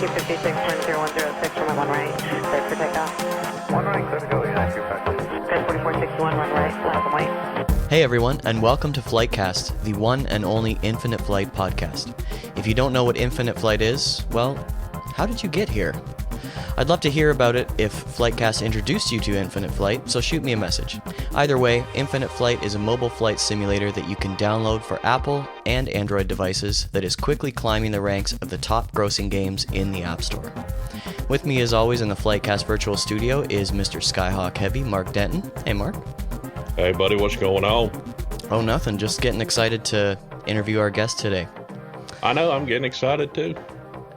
256.0106 from 1 right, cleared for takeoff. 1 right, clear to go, yeah, 256. Cleared 4461, 1 right, left and white. Hey everyone, and welcome to FlightCast, the one and only Infinite Flight podcast. If you don't know what Infinite Flight is, well, how did you get here? I'd love to hear about it if FlightCast introduced you to Infinite Flight, so shoot me a message. Either way, Infinite Flight is a mobile flight simulator that you can download for Apple and Android devices that is quickly climbing the ranks of the top grossing games in the App Store. With me as always in the FlightCast virtual studio is Mr. Skyhawk Heavy, Mark Denton. Hey Mark. Hey buddy, what's going on? Oh, nothing, just getting excited to interview our guest today. I know, I'm getting excited too.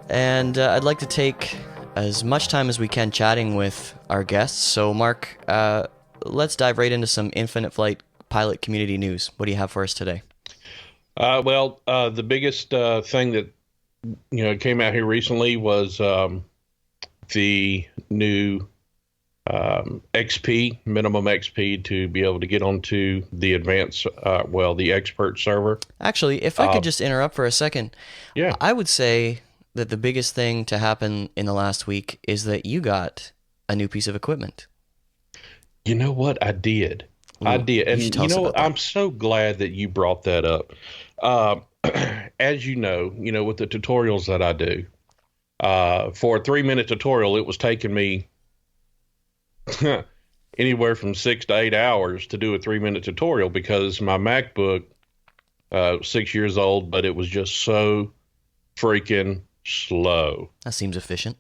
And I'd like to take as much time as we can chatting with our guests. So, Mark, let's dive right into some Infinite Flight pilot community news. What do you have for us today? The biggest thing that came out here recently was the new XP, minimum XP, to be able to get onto the advanced, the expert server. Actually, if I could just interrupt for a second, yeah, I would say that the biggest thing to happen in the last week is that you got a new piece of equipment. You know what? I did. Ooh, I did. And I'm that. so glad that you brought that up. As you know, with the tutorials that I do, for a 3-minute tutorial, it was taking me anywhere from 6 to 8 hours to do a 3-minute tutorial because my MacBook, 6 years old, but it was just so freaking slow. That seems efficient.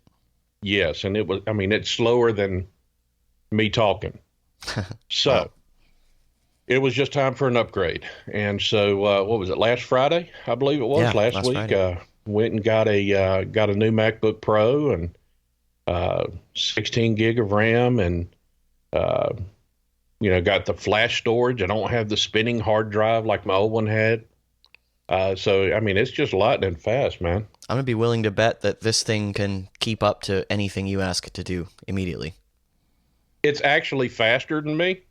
Yes, and it's slower than me talking. So Wow. It was just time for an upgrade. And so what was it, last Friday? I believe it was. Yeah, last week. Friday. Went and got a new MacBook Pro and 16 gig of RAM and got the flash storage. I don't have the spinning hard drive like my old one had. It's just lightning fast, man. I'm going to be willing to bet that this thing can keep up to anything you ask it to do immediately. It's actually faster than me.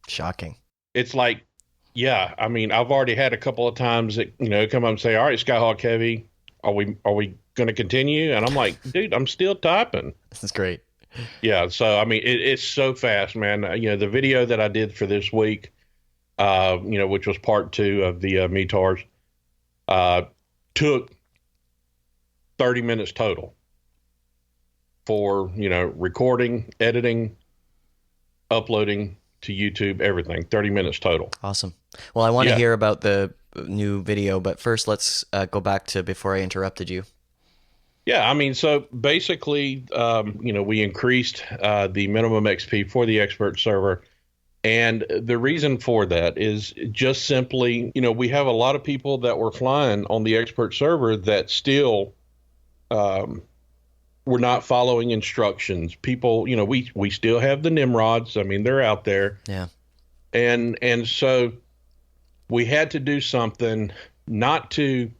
Shocking. It's like, yeah, I've already had a couple of times that, come up and say, all right, Skyhawk Heavy, are we going to continue? And I'm like, dude, I'm still typing. This is great. Yeah. So, it's so fast, man. The video that I did for this week, which was part 2 of the METARs, took 30 minutes total for, recording, editing, uploading to YouTube, everything. 30 minutes total. Awesome. Well, I want to hear about the new video, but first let's go back to before I interrupted you. Yeah, so basically, we increased the minimum XP for the expert server. And the reason for that is just simply, we have a lot of people that were flying on the expert server that still were not following instructions. People, we still have the Nimrods. They're out there. Yeah. And so we had to do something not to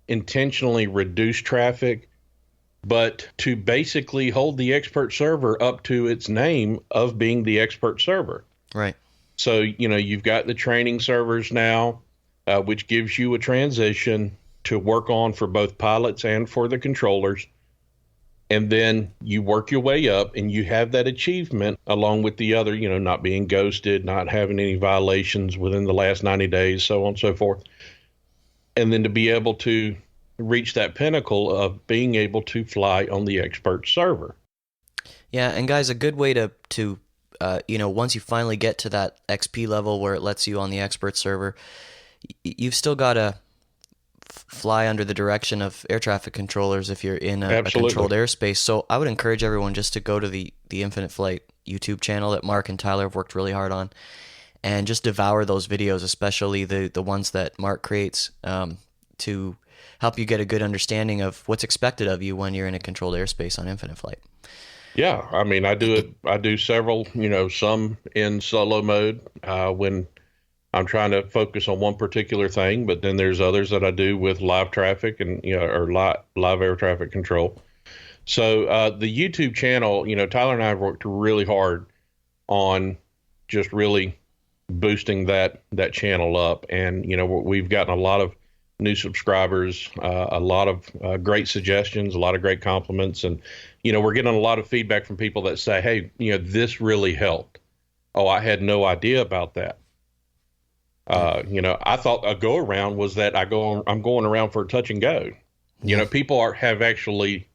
intentionally reduce traffic, but to basically hold the expert server up to its name of being the expert server. Right. So, you've got the training servers now, which gives you a transition to work on for both pilots and for the controllers. And then you work your way up and you have that achievement along with the other, not being ghosted, not having any violations within the last 90 days, so on and so forth. And then to be able to reach that pinnacle of being able to fly on the expert server. Yeah, and guys, a good way to once you finally get to that XP level where it lets you on the expert server, you've still got to fly under the direction of air traffic controllers if you're in a controlled airspace. So I would encourage everyone just to go to the Infinite Flight YouTube channel that Mark and Tyler have worked really hard on and just devour those videos, especially the ones that Mark creates, to help you get a good understanding of what's expected of you when you're in a controlled airspace on Infinite Flight. Yeah, I do several, some in solo mode when I'm trying to focus on one particular thing, but then there's others that I do with live traffic and, or live air traffic control. So the YouTube channel, Tyler and I have worked really hard on just really boosting that channel up. And, we've gotten a lot of new subscribers, a lot of great suggestions, a lot of great compliments. And, we're getting a lot of feedback from people that say, hey, this really helped. Oh, I had no idea about that. I thought a go around was that I'm going around for a touch and go. People have actually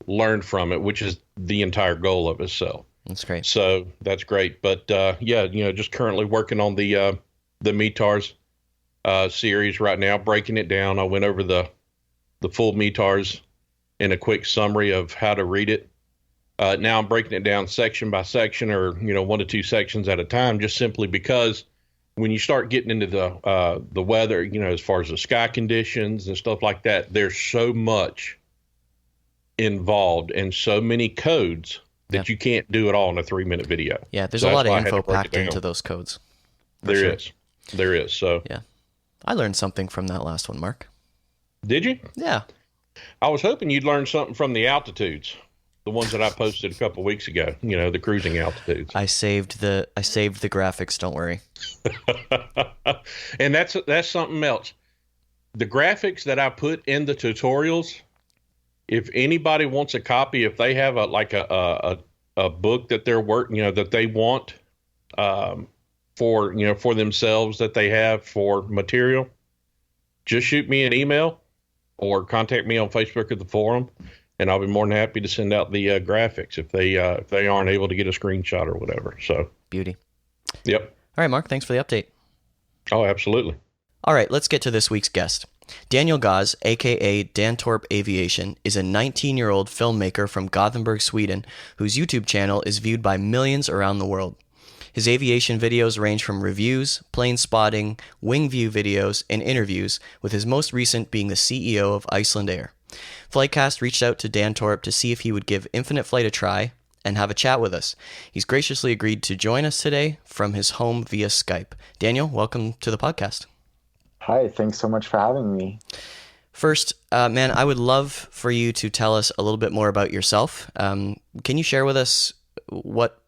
learned from it, which is the entire goal of it. So that's great. So that's great. But just currently working on the METARS series right now, breaking it down. I went over the full METARS in a quick summary of how to read it. Now I'm breaking it down section by section, or 1 to 2 sections at a time, just simply because when you start getting into the weather, as far as the sky conditions and stuff like that, there's so much involved and so many codes that you can't do it all in a 3-minute video. Yeah, there's a lot of info packed into those codes. There is. So yeah, I learned something from that last one, Mark. Did you? Yeah. I was hoping you'd learn something from the altitudes, the ones that I posted a couple of weeks ago. The cruising altitudes. I saved the graphics. Don't worry. And that's something else. The graphics that I put in the tutorials, if anybody wants a copy, if they have a book that they're that they want for themselves, that they have for material, just shoot me an email or contact me on Facebook or the forum, and I'll be more than happy to send out the graphics if they aren't able to get a screenshot or whatever. So beauty. Yep. All right, Mark. Thanks for the update. Oh, absolutely. All right, let's get to this week's guest. Daniel Gau, a.k.a. Dantorp Aviation, is a 19-year-old filmmaker from Gothenburg, Sweden, whose YouTube channel is viewed by millions around the world. His aviation videos range from reviews, plane spotting, wing view videos, and interviews, with his most recent being the CEO of Iceland Air. FlightCast reached out to Dantorp to see if he would give Infinite Flight a try and have a chat with us. He's graciously agreed to join us today from his home via Skype. Daniel, welcome to the podcast. Hi, thanks so much for having me. First, man, I would love for you to tell us a little bit more about yourself. Can you share with us what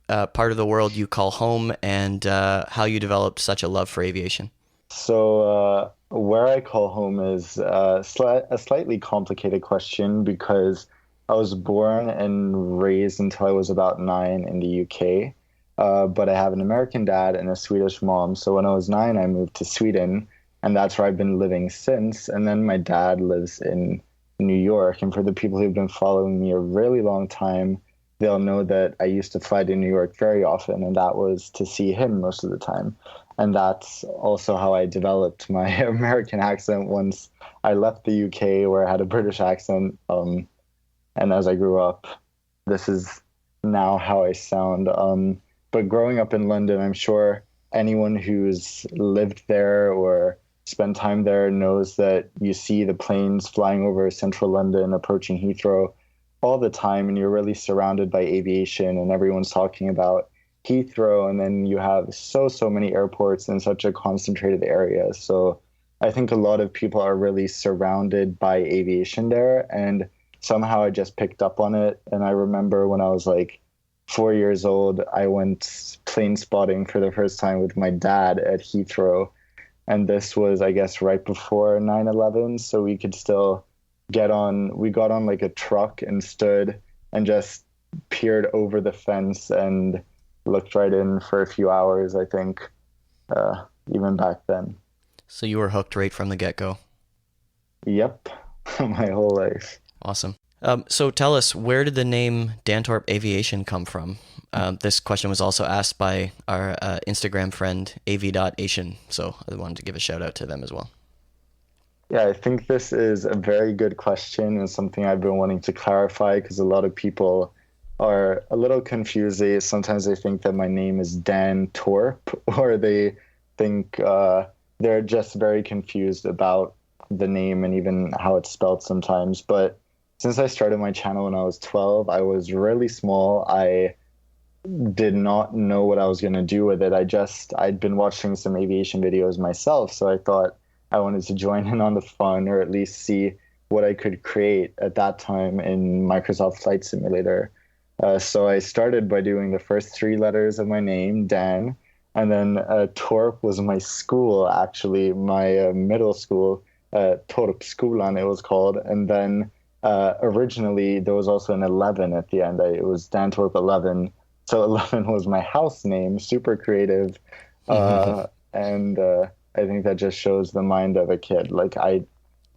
part of the world you call home and how you developed such a love for aviation? So where I call home is a slightly complicated question because I was born and raised until I was about 9 in the UK, but I have an American dad and a Swedish mom. So when I was 9, I moved to Sweden, and that's where I've been living since. And then my dad lives in New York. And for the people who've been following me a really long time, they'll know that I used to fly to New York very often, and that was to see him most of the time. And that's also how I developed my American accent once I left the UK, where I had a British accent. And as I grew up, this is now how I sound. But growing up in London, I'm sure anyone who's lived there or spent time there knows that you see the planes flying over central London, approaching Heathrow all the time, and you're really surrounded by aviation, and everyone's talking about Heathrow, and then you have so many airports in such a concentrated area. So I think a lot of people are really surrounded by aviation there, and somehow I just picked up on it. And I remember when I was like 4 years old, I went plane spotting for the first time with my dad at Heathrow. And this was, I guess, right before 9/11. So we could still we got on like a truck and stood and just peered over the fence and looked right in for a few hours, I think, even back then. So you were hooked right from the get-go? Yep, my whole life. Awesome. So tell us, where did the name Dantorp Aviation come from? This question was also asked by our Instagram friend, av.ation, so I wanted to give a shout out to them as well. Yeah, I think this is a very good question and something I've been wanting to clarify, because a lot of people are a little confused. Sometimes they think that my name is Dantorp, or they think they're just very confused about the name and even how it's spelled sometimes. But since I started my channel when I was 12, I was really small. I did not know what I was going to do with it. I'd been watching some aviation videos myself, so I thought I wanted to join in on the fun, or at least see what I could create at that time in Microsoft Flight Simulator. So I started by doing the first 3 letters of my name, Dan, and then Torp was my school, actually, my middle school. Torp Skolan, it was called. And then originally there was also an 11 at the end. It was Dantorp 11. So 11 was my house name, super creative. And I think that just shows the mind of a kid. Like, I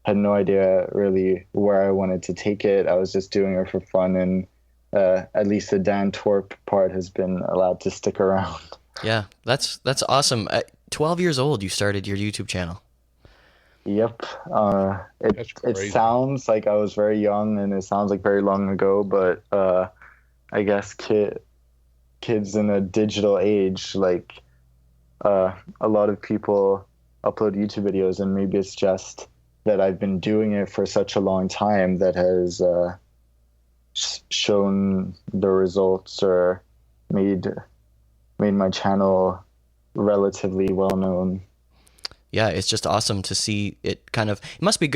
had no idea really where I wanted to take it. I was just doing it for fun, and at least the Dantorp part has been allowed to stick around. Yeah, that's awesome. At 12 years old, you started your YouTube channel. Yep. That's It crazy. sounds like I was very young, and it sounds like very long ago, but I guess kids in a digital age, like a lot of people upload YouTube videos, and maybe it's just that I've been doing it for such a long time that has shown the results, or made my channel relatively well known. Yeah, it's just awesome to see it kind of, it must be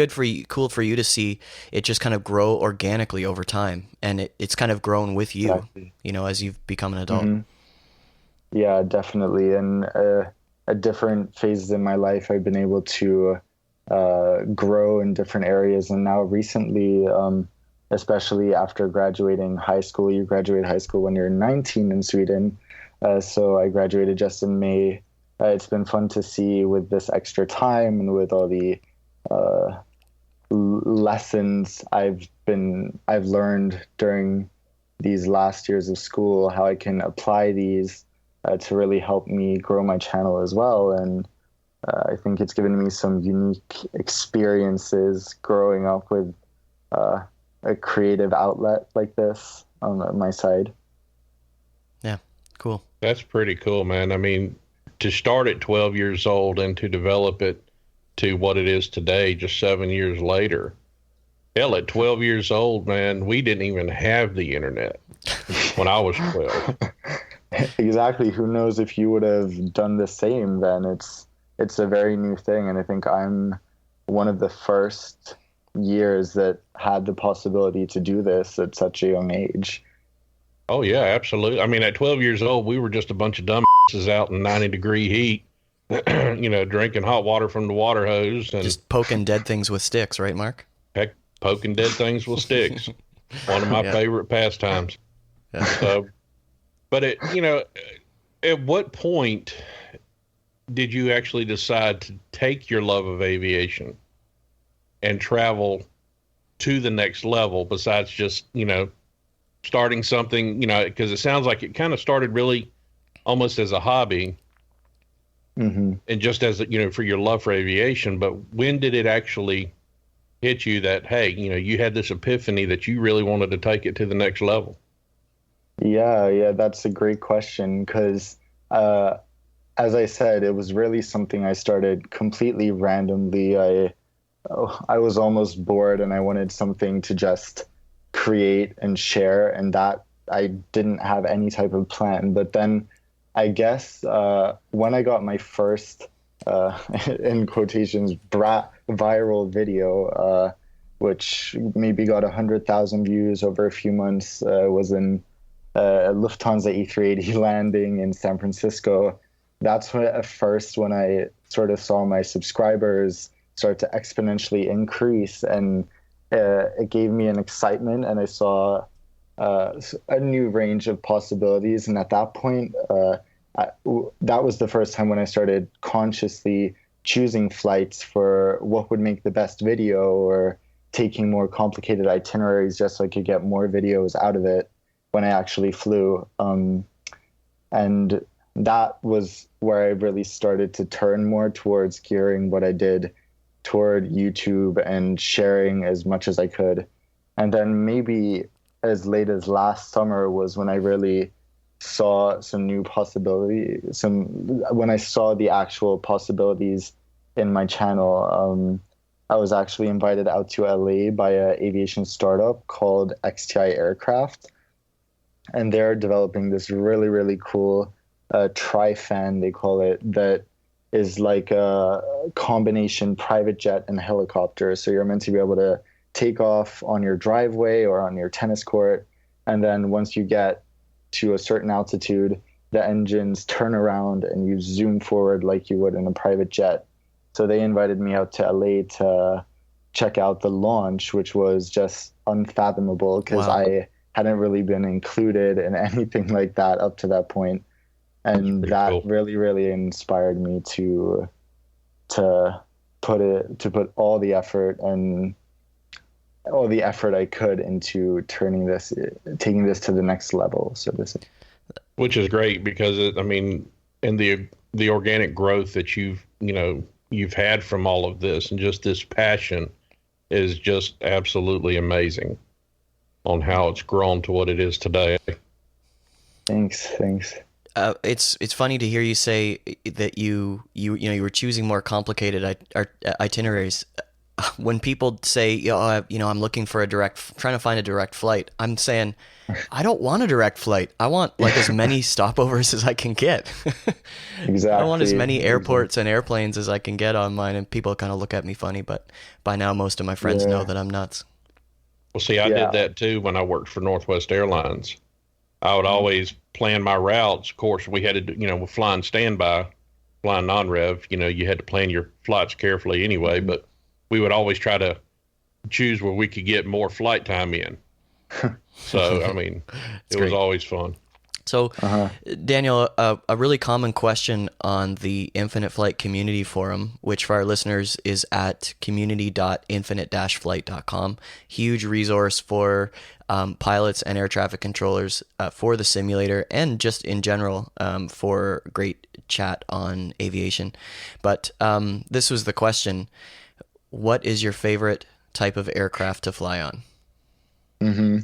cool for you to see it just kind of grow organically over time, and it's kind of grown with you, Exactly. as you've become an adult. Yeah, definitely. And at different phases in my life, I've been able to grow in different areas. And now recently, especially after graduating high school, you graduate high school when you're 19 in Sweden. So I graduated just in May. It's been fun to see, with this extra time and with all the lessons I've learned during these last years of school, how I can apply these to really help me grow my channel as well. And I think it's given me some unique experiences growing up with a creative outlet like this on my side. Yeah, cool. That's pretty cool, man. I mean, to start at 12 years old and to develop it to what it is today, just 7 years later. Hell, at 12 years old, man, we didn't even have the internet when I was 12. Exactly. Who knows if you would have done the same then? It's a very new thing, and I think I'm one of the first years that had the possibility to do this at such a young age. Oh, yeah, absolutely. I mean, at 12 years old, we were just a bunch of dumb out in 90-degree heat, drinking hot water from the water hose. And just poking dead things with sticks, right, Mark? Heck, poking dead things with sticks. One of my favorite pastimes. Yeah. So, but at what point did you actually decide to take your love of aviation and travel to the next level, besides just, starting something, because it sounds like it kind of started really almost as a hobby, and just as for your love for aviation. But when did it actually hit you that, hey, you had this epiphany that you really wanted to take it to the next level? Yeah, that's a great question, because as I said, it was really something I started completely randomly. I was almost bored, and I wanted something to just create and share, and that I didn't have any type of plan. But then I guess when I got my first, in quotations, viral video, which maybe got 100,000 views over a few months, was in a Lufthansa A380 landing in San Francisco. That's when I sort of saw my subscribers start to exponentially increase, and it gave me an excitement, and I saw a new range of possibilities. And at that point, that was the first time when I started consciously choosing flights for what would make the best video, or taking more complicated itineraries just so I could get more videos out of it when I actually flew. And that was where I really started to turn more towards gearing what I did toward YouTube and sharing as much as I could. And then maybe as late as last summer was when I really saw some new possibility, when I saw the actual possibilities in my channel. I was actually invited out to LA by an aviation startup called XTI Aircraft, and they're developing this really, really cool tri-fan, they call it, that is like a combination private jet and helicopter. So you're meant to be able to take off on your driveway or on your tennis court, and then once you get to a certain altitude, the engines turn around and you zoom forward like you would in a private jet. So they invited me out to LA to check out the launch, which was just unfathomable because Wow. I hadn't really been included in anything like that up to that point. And pretty that cool. really, really inspired me to put all the effort I could into taking this to the next level, so to say. Which is great because and the organic growth that you've had from all of this and just this passion is just absolutely amazing on how it's grown to what it is today. Thanks. It's funny to hear you say that you were choosing more complicated itineraries. When people say, I'm looking for trying to find a direct flight, I'm saying, I don't want a direct flight. I want like as many stopovers as I can get. Exactly. I want as many airports and airplanes as I can get on mine, and people kind of look at me funny, but by now most of my friends know that I'm nuts. Well, see, I did that too when I worked for Northwest Airlines. I would always plan my routes. Of course, we had to, with flying standby, flying non-rev, you had to plan your flights carefully anyway, but we would always try to choose where we could get more flight time in. So, it was always fun. So, Daniel, a really common question on the Infinite Flight community forum, which for our listeners is at community.infinite-flight.com. Huge resource for pilots and air traffic controllers for the simulator and just in general for great chat on aviation. But this was the question. What is your favorite type of aircraft to fly on? Mm-hmm.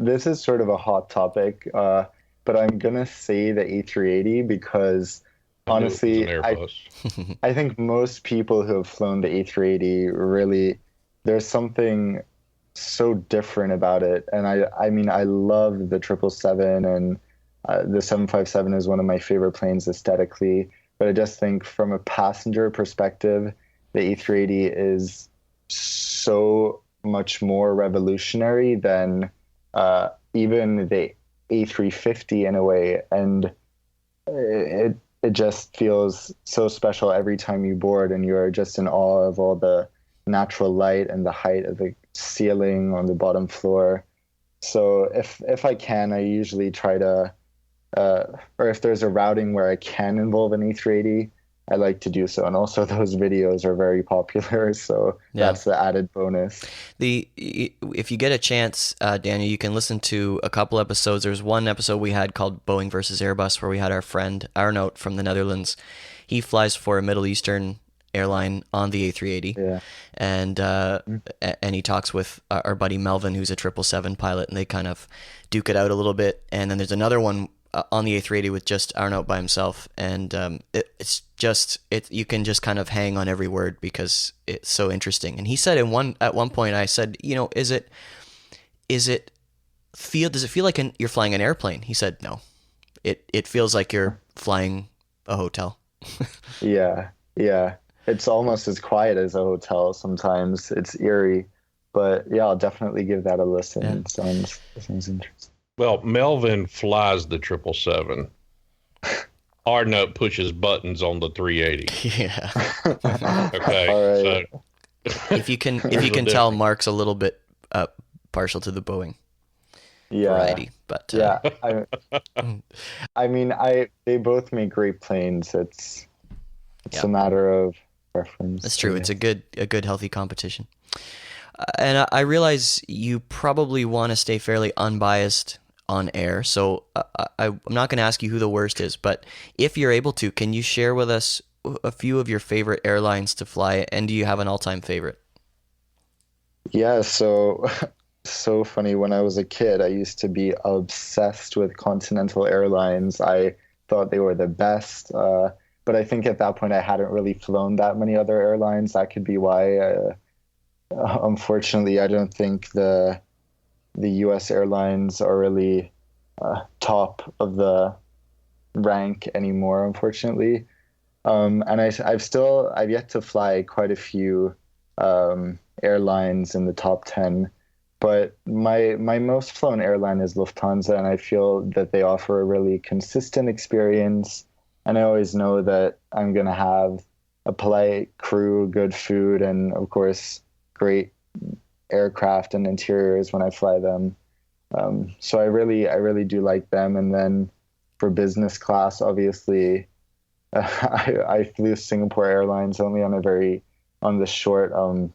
This is sort of a hot topic, but I'm gonna say the A380 because honestly, I think most people who have flown the A380 really, there's something so different about it. And I love the 777 and the 757 is one of my favorite planes aesthetically. But I just think from a passenger perspective, the A380 is so much more revolutionary than even the A350 in a way, and it just feels so special every time you board, and you're just in awe of all the natural light and the height of the ceiling on the bottom floor. So if I can, I usually try to, or if there's a routing where I can involve an A380, I like to do so. And also those videos are very popular, so that's the added bonus. If you get a chance, Daniel, you can listen to a couple episodes. There's one episode we had called Boeing versus Airbus where we had our friend Arnout from the Netherlands. He flies for a Middle Eastern airline on the A380. Yeah. And he talks with our buddy Melvin, who's a 777 pilot, and they kind of duke it out a little bit. And then there's another one on the A380 with just Arnout by himself, and you can just kind of hang on every word because it's so interesting. And he said at one point, I said, does it feel like you're flying an airplane? He said, no, it feels like you're flying a hotel. Yeah. It's almost as quiet as a hotel sometimes. It's eerie, but yeah, I'll definitely give that a listen. Yeah. It sounds interesting. Well, Melvin flies the 777. Arnout pushes buttons on the 380. Yeah. Okay. All right. So if you can tell, Mark's a little bit partial to the Boeing variety, but yeah, they both make great planes. It's a matter of preference. That's true. It's a good healthy competition. And I realize you probably want to stay fairly unbiased on air, so I'm not going to ask you who the worst is, but if you're able to, can you share with us a few of your favorite airlines to fly, and do you have an all-time favorite? Yeah, so funny. When I was a kid, I used to be obsessed with Continental Airlines. I thought they were the best, but I think at that point I hadn't really flown that many other airlines. That could be why. Unfortunately, I don't think the U.S. airlines are really top of the rank anymore, unfortunately. And I've yet to fly quite a few airlines in the top 10, but my most flown airline is Lufthansa, and I feel that they offer a really consistent experience, and I always know that I'm going to have a polite crew, good food, and of course, great aircraft and interiors when I fly them. So I really do like them. And then for business class, obviously, I flew Singapore Airlines only on the short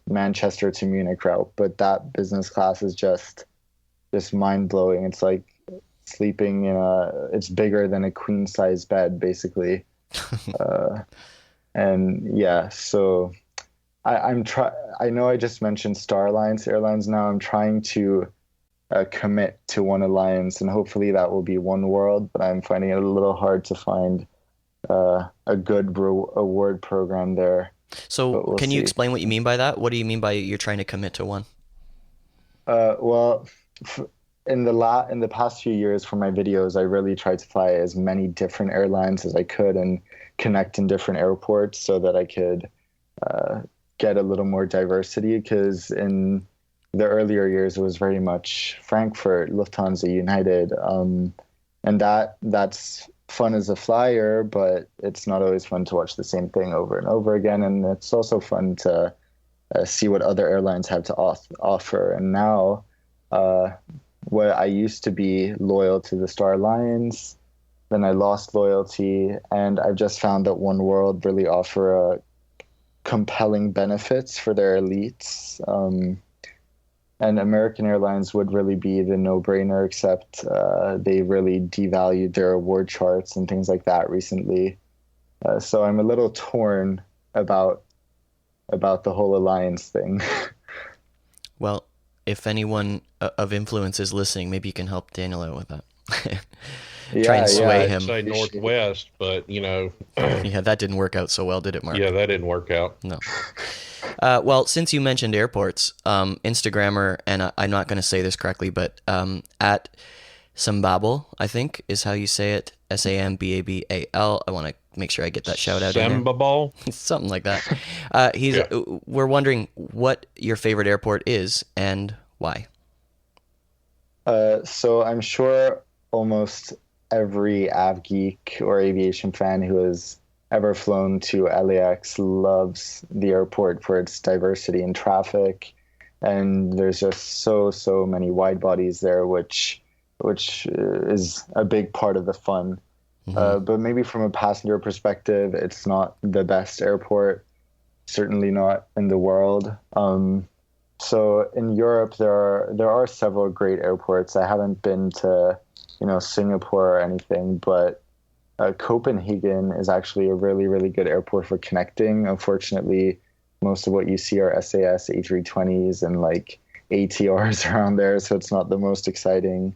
Manchester to Munich route, but that business class is just mind blowing. It's like sleeping it's bigger than a queen size bed, basically. And yeah, so I know I just mentioned Star Alliance Airlines. Now I'm trying to commit to one alliance, and hopefully that will be One World. But I'm finding it a little hard to find a good award program there. So We'll can you see. explain what you mean by that? What do you mean by you're trying to commit to one? Well, in the past few years for my videos, I really tried to fly as many different airlines as I could and connect in different airports so that I could get a little more diversity. Because in the earlier years, it was very much Frankfurt, Lufthansa, United, and that's fun as a flyer, but it's not always fun to watch the same thing over and over again. And it's also fun to see what other airlines have to offer. And now, what I used to be loyal to the Star Alliance, then I lost loyalty, and I've just found that One World really offer compelling benefits for their elites. And American Airlines would really be the no-brainer, except they really devalued their award charts and things like that recently. So I'm a little torn about the whole alliance thing. Well, if anyone of influence is listening, maybe you can help Daniel out with that. Try and sway I'd him. say Northwest, but Yeah, that didn't work out so well, did it, Mark? yeah, that didn't work out. No. Well, since you mentioned airports, Instagrammer, and I'm not going to say this correctly, but at Sambabal, I think is how you say it, Sambabal. I want to make sure I get that shout out in there. Sambabal? Something like that. We're wondering what your favorite airport is and why. So I'm sure almost every av geek or aviation fan who has ever flown to LAX loves the airport for its diversity in traffic, and there's just so many wide bodies there, which is a big part of the fun. But maybe from a passenger perspective, it's not the best airport, certainly not in the world. So in Europe, there are several great airports. I haven't been to Singapore or anything, but Copenhagen is actually a really, really good airport for connecting. Unfortunately, most of what you see are SAS A320s and like ATRs around there, so it's not the most exciting.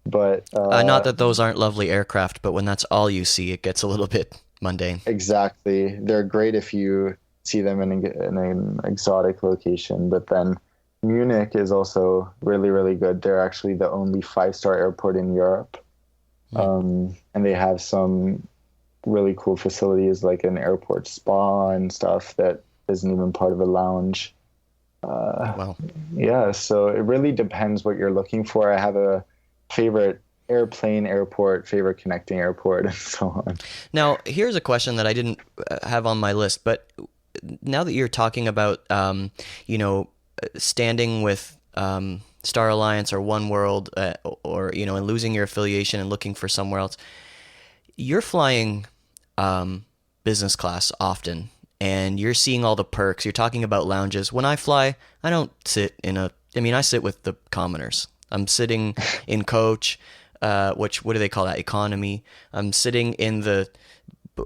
But not that those aren't lovely aircraft, but when that's all you see, it gets a little bit mundane. Exactly. They're great if you see them in an exotic location, but then Munich is also really, really good. They're actually the only 5-star airport in Europe. And they have some really cool facilities like an airport spa and stuff that isn't even part of a lounge. Wow. Yeah, so it really depends what you're looking for. I have a favorite airplane airport, favorite connecting airport, and so on. Now, here's a question that I didn't have on my list, but now that you're talking about, standing with Star Alliance or One World, or and losing your affiliation and looking for somewhere else, you're flying business class often, and you're seeing all the perks. You're talking about lounges. When I fly, I don't sit I sit with the commoners. I'm sitting in coach, what do they call that? Economy. I'm sitting in the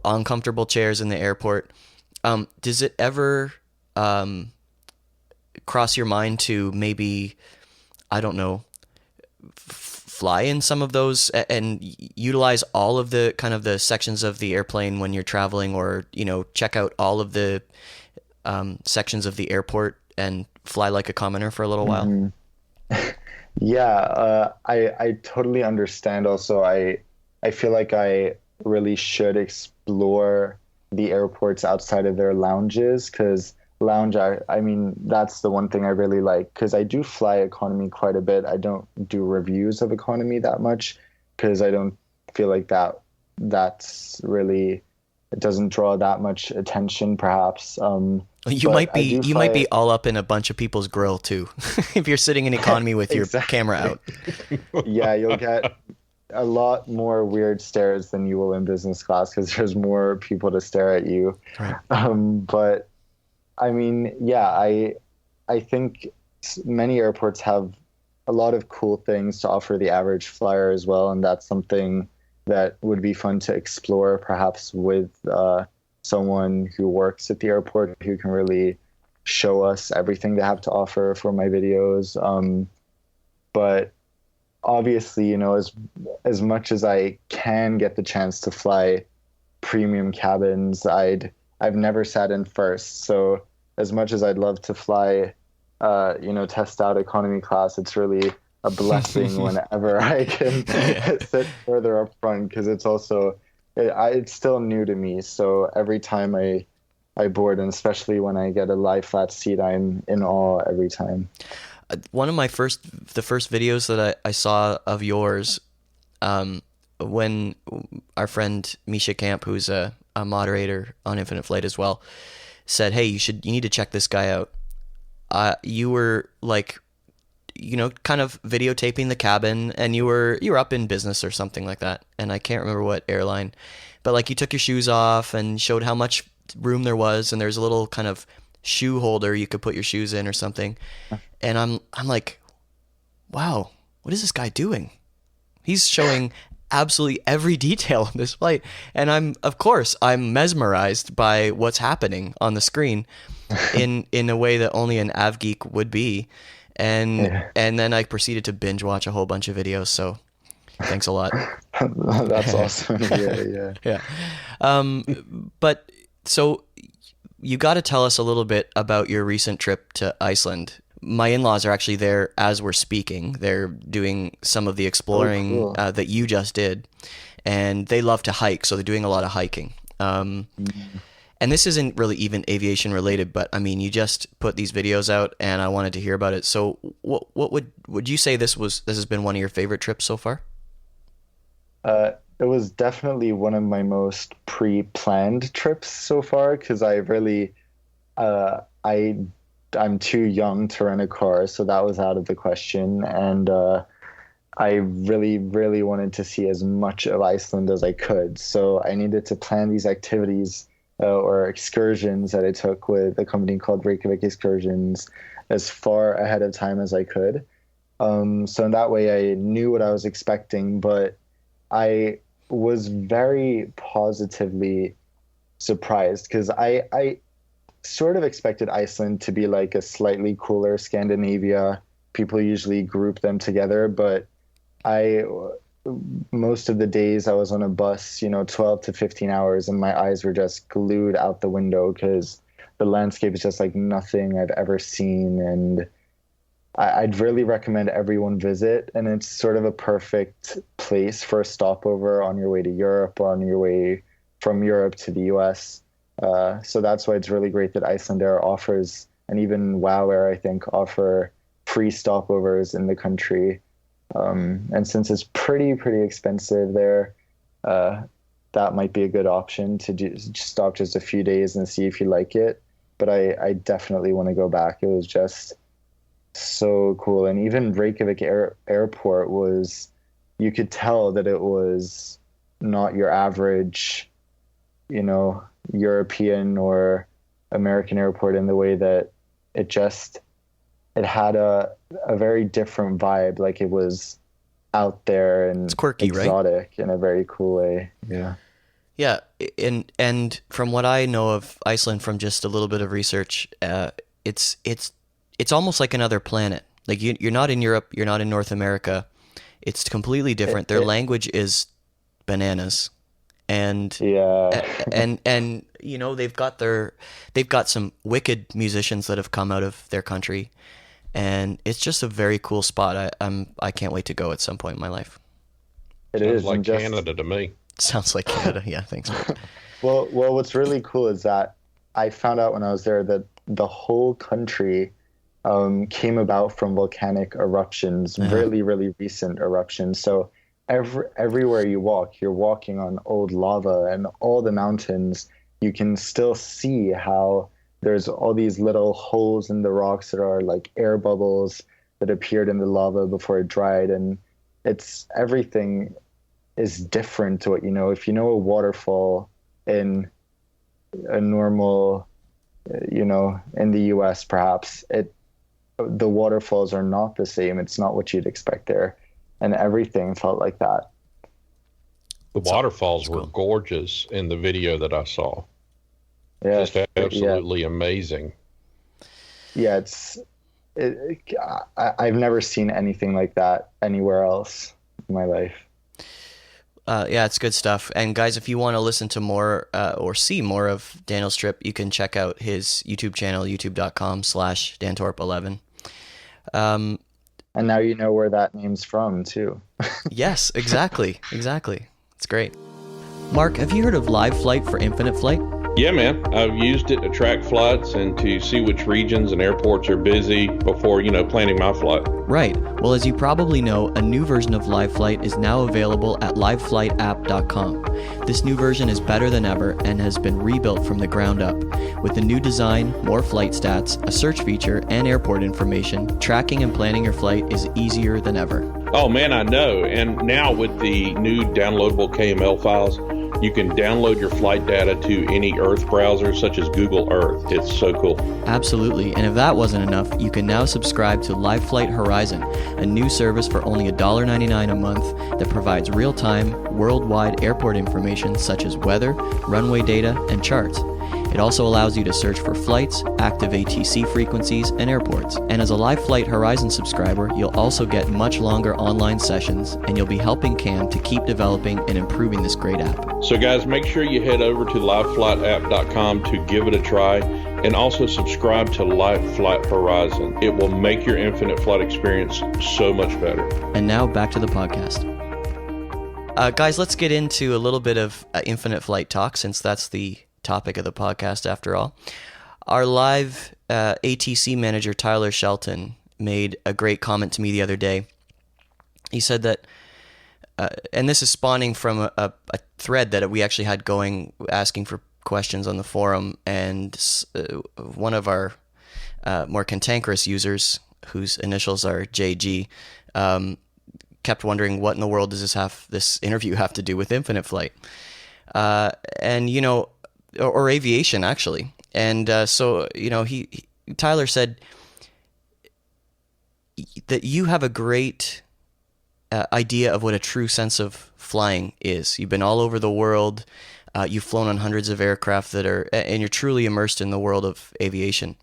uncomfortable chairs in the airport. Does it ever cross your mind to maybe, I don't know, fly in some of those and utilize all of the kind of the sections of the airplane when you're traveling, or check out all of the sections of the airport and fly like a commoner for a little while? Yeah, I totally understand. Also, I feel like I really should explore the airports outside of their lounges, because lounge, I mean, that's the one thing I really like, because I do fly economy quite a bit. I don't do reviews of economy that much, because I don't feel like that's really it doesn't draw that much attention, perhaps. You But might I be do you might be fly all up in a bunch of people's grill too, if you're sitting in economy with your exactly. camera out. Yeah, you'll get a lot more weird stares than you will in business class because there's more people to stare at you. Right. But I mean, yeah, I think many airports have a lot of cool things to offer the average flyer as well, and that's something that would be fun to explore, perhaps with someone who works at the airport who can really show us everything they have to offer for my videos. But obviously, you know, as much as I can get the chance to fly premium cabins, I've never sat in first. So as much as I'd love to fly, you know, test out economy class, it's really a blessing whenever I can sit further up front, because it's also it's still new to me. So every time I board, and especially when I get a lie flat seat, I'm in awe every time. One of the first videos that I saw of yours, when our friend Misha Camp, who's a moderator on Infinite Flight as well, said, "Hey, you need to check this guy out." You were like, you know, kind of videotaping the cabin, and you were up in business or something like that, and I can't remember what airline, but like you took your shoes off and showed how much room there was, and there's a little kind of shoe holder you could put your shoes in or something, and I'm like, wow, what is this guy doing? He's showing absolutely every detail of this flight, and I'm mesmerized by what's happening on the screen in a way that only an av geek would be. And then I proceeded to binge watch a whole bunch of videos, so thanks a lot. That's awesome. Yeah. But so you got to tell us a little bit about your recent trip to Iceland. My in-laws are actually there as we're speaking. They're doing some of the exploring cool. that you just did, and they love to hike, so they're doing a lot of hiking. And this isn't really even aviation related, but I mean, you just put these videos out, and I wanted to hear about it. So, what would you say this has been one of your favorite trips so far? It was definitely one of my most pre-planned trips so far, because I really, I'm too young to rent a car, so that was out of the question, and I really, really wanted to see as much of Iceland as I could. So I needed to plan these activities or excursions that I took with a company called Reykjavik Excursions as far ahead of time as I could. So in that way, I knew what I was expecting, but I was very positively surprised, because I sort of expected Iceland to be like a slightly cooler Scandinavia. People usually group them together, but most of the days I was on a bus, 12 to 15 hours, and my eyes were just glued out the window because the landscape is just like nothing I've ever seen. And I'd really recommend everyone visit. And it's sort of a perfect place for a stopover on your way to Europe or on your way from Europe to the US. So that's why it's really great that Icelandair offers, and even WoW Air, I think, offer free stopovers in the country. And since it's pretty expensive there, that might be a good option to stop just a few days and see if you like it. But I definitely want to go back. It was just so cool. And even Reykjavik airport you could tell that it was not your average, European or American airport, in the way that it had a very different vibe. Like, it was out there and it's quirky, exotic, right? In a very cool way. Yeah, and from what I know of Iceland, from just a little bit of research, it's almost like another planet. Like, you're not in Europe, you're not in North America. It's completely different. Their language is bananas. And and they've got some wicked musicians that have come out of their country, and it's just a very cool spot. I can't wait to go at some point in my life. It Sounds is like Canada to me. Sounds like Canada. Yeah, thanks. Well, what's really cool is that I found out when I was there that the whole country came about from volcanic eruptions, really, really recent eruptions. So everywhere you walk, you're walking on old lava, and all the mountains, you can still see how there's all these little holes in the rocks that are like air bubbles that appeared in the lava before it dried. And it's everything is different to what you know. If you know a waterfall in a normal, in the US, perhaps the waterfalls are not the same. It's not what you'd expect there. And everything felt like that. The waterfalls were gorgeous in the video that I saw. Yeah, just absolutely amazing. Yeah, I've never seen anything like that anywhere else in my life. Yeah, it's good stuff. And guys, if you want to listen to more or see more of Daniel's trip, you can check out his YouTube channel, youtube.com/Dantorp11. And now you know where that name's from, too. Yes, exactly. It's great. Mark, have you heard of Live Flight for Infinite Flight? Yeah, man. I've used it to track flights and to see which regions and airports are busy before, planning my flight. Right. Well, as you probably know, a new version of Live Flight is now available at liveflightapp.com. This new version is better than ever and has been rebuilt from the ground up. With a new design, more flight stats, a search feature, and airport information, tracking and planning your flight is easier than ever. Oh, man, I know. And now with the new downloadable KML files, you can download your flight data to any Earth browser, such as Google Earth. It's so cool. Absolutely. And if that wasn't enough, you can now subscribe to Live Flight Horizon, a new service for only $1.99 a month that provides real-time, worldwide airport information such as weather, runway data, and charts. It also allows you to search for flights, active ATC frequencies, and airports. And as a Live Flight Horizon subscriber, you'll also get much longer online sessions, and you'll be helping Cam to keep developing and improving this great app. So guys, make sure you head over to liveflightapp.com to give it a try, and also subscribe to Live Flight Horizon. It will make your infinite flight experience so much better. And now back to the podcast. Guys, let's get into a little bit of infinite flight talk, since that's the topic of the podcast after all. Our live ATC manager, Tyler Shelton, made a great comment to me the other day. He said that, and this is spawning from a thread that we actually had going, asking for questions on the forum, and one of our more cantankerous users, whose initials are JG, kept wondering, what in the world does this interview have to do with infinite flight? And, or aviation, actually. And so, Tyler said that you have a great idea of what a true sense of flying is. You've been all over the world. You've flown on hundreds of aircraft and you're truly immersed in the world of aviation.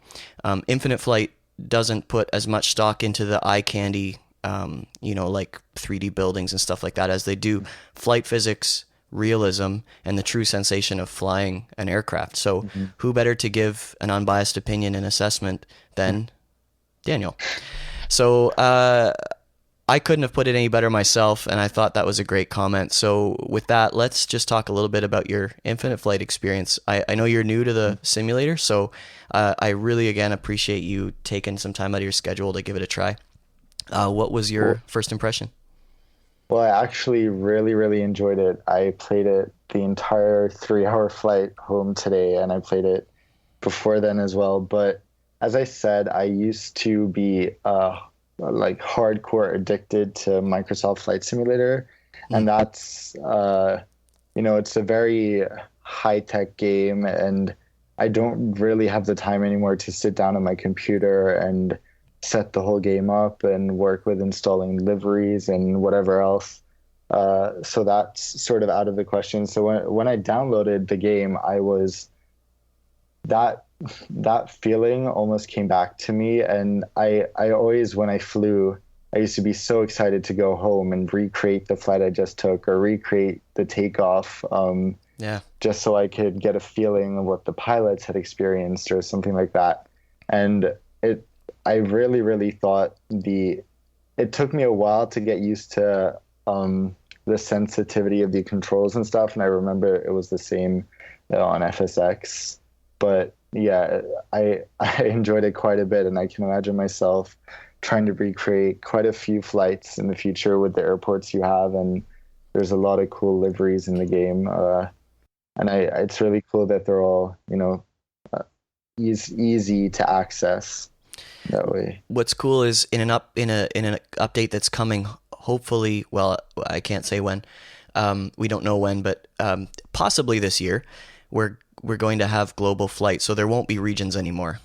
Infinite Flight doesn't put as much stock into the eye candy, like 3D buildings and stuff like that, as they do flight physics, realism, and the true sensation of flying an aircraft. So who better to give an unbiased opinion and assessment than Daniel? So I couldn't have put it any better myself, and I thought that was a great comment. So with that, let's just talk a little bit about your infinite flight experience. I know you're new to the simulator, so I really, again, appreciate you taking some time out of your schedule to give it a try. What was your first impression? Well, I actually really, really enjoyed it. I played it the entire 3-hour flight home today, and I played it before then as well. But as I said, I used to be hardcore addicted to Microsoft Flight Simulator, and that's it's a very high-tech game, and I don't really have the time anymore to sit down on my computer and set the whole game up and work with installing liveries and whatever else. So that's sort of out of the question. So when I downloaded the game, I was that feeling almost came back to me. And I always, when I flew, I used to be so excited to go home and recreate the flight I just took or recreate the takeoff. Just so I could get a feeling of what the pilots had experienced or something like that. And I really, really thought it took me a while to get used to the sensitivity of the controls and stuff. And I remember it was the same on FSX. But yeah, I enjoyed it quite a bit. And I can imagine myself trying to recreate quite a few flights in the future with the airports you have. And there's a lot of cool liveries in the game, and it's really cool that they're all easy to access that way. What's cool is in an update that's coming, hopefully, well, I can't say when, we don't know when, but possibly this year, we're going to have global flight, so there won't be regions anymore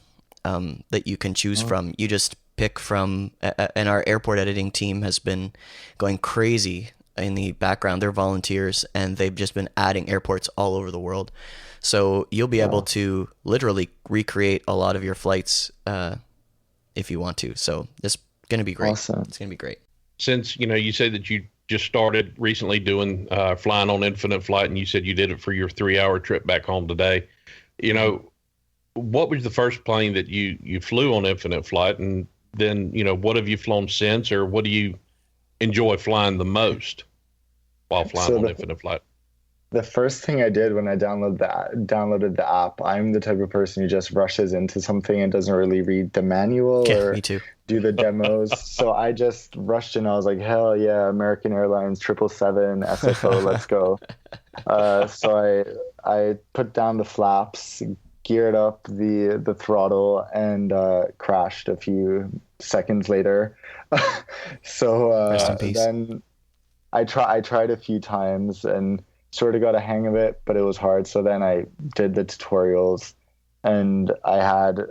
that you can choose from. You just pick from, and our airport editing team has been going crazy in the background. They're volunteers, and they've just been adding airports all over the world. So you'll be able to literally recreate a lot of your flights if you want to. So it's going to be great. Awesome. It's going to be great. Since, you say that you just started recently doing flying on Infinite Flight, and you said you did it for your 3-hour trip back home today, what was the first plane that you flew on Infinite Flight? And then, what have you flown since, or what do you enjoy flying the most while flying on Infinite Flight? The first thing I did when I downloaded the app, I'm the type of person who just rushes into something and doesn't really read the manual or me too. do the demos. So I just rushed in. I was like, hell yeah, American Airlines 777 SFO, let's go. So I put down the flaps, geared up the throttle, and crashed a few seconds later. So Rest in peace. then I tried a few times and sort of got a hang of it, but it was hard. So then I did the tutorials, and I had